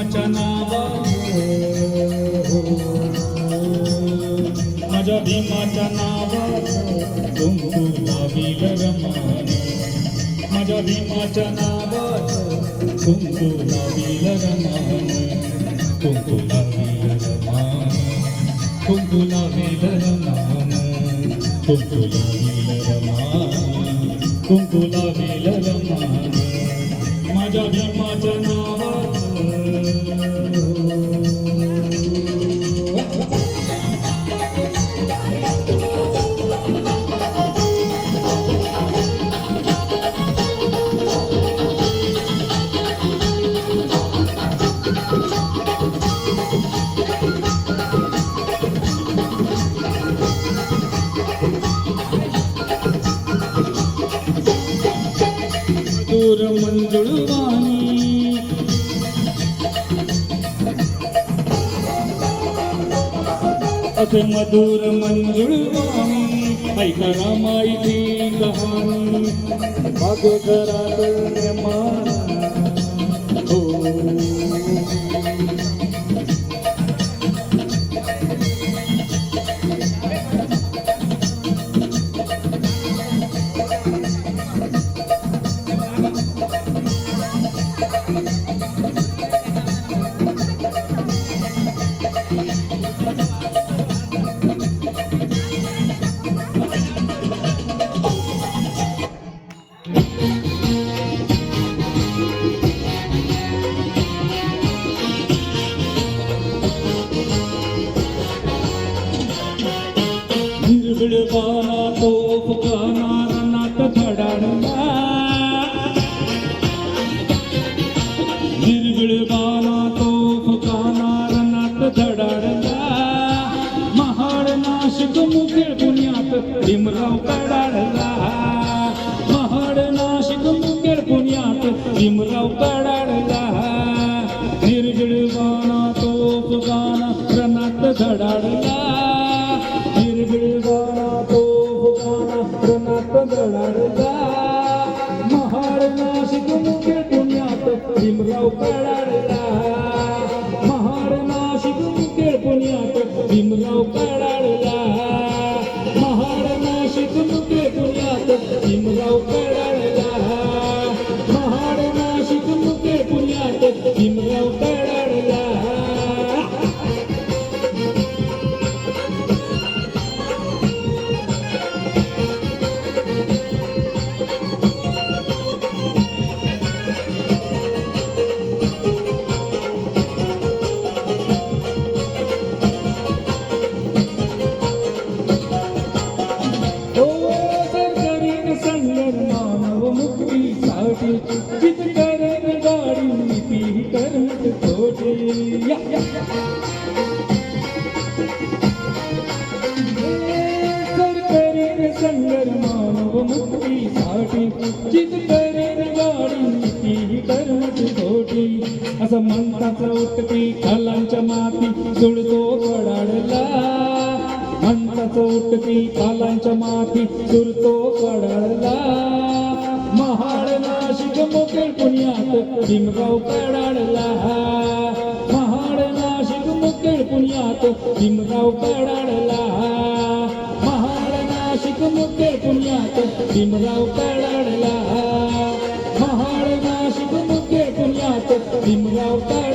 भीमाच्या नावात माझ्या भीमाच्या नावात कुंकू लावील रमान माझ्या भीमाच्या नावात कुंकू लावील रमान कुंकू लावील रमान कुंकू लावील रमान कुंकू लावील रमान कुंकू लावील रमान माझ्या भीमाच्या नावात दूर मंजुळवाणी असे मधुर मंजुळवाणी ऐका रामाईची कहाणी अगोदरात निर्माण हो निर्गुणवाना तोफ कानारनात धडाडला निर्गुणवाना तोफ कानारनात धडाडला महाड नाशिक मुखेड पुण्यात भीमराव कडाडला महाड नाशिक मुखेड पुण्यात भीमराव कडाडला निर्गुणवाना तोफ कानारनात धडाडला धडाडला महाड नाशिक मुखेड पुण्यात भीमराव कडाडला महाड नाशिक मुखेड पुण्यात भीमराव कडाडला महाड नाशिक मुखेड पुण्यात भीमराव कडाडला महाड नाशिक मुखेड पुण्यात भीमराव कडाडला जित करेन गाडी पी करत तोटे करेन संगर मानव मुक्तीसाठी जित करेन गाडी पी करत तोटे असं म्हणताच उठती खालांच्या माती सुळतो कडाडला म्हणताच उठती खालांच्या माती सुरतो कडाडला महाड नाशिक मुखेड पुण्यात भीमराव कडाडला महाड नाशिक मुखेड पुण्यात भीमराव कडाडला महाड नाशिक मुखेड पुण्यात भीमराव कडाडला महाड नाशिक मुखेड पुण्यात भीमराव कडाडला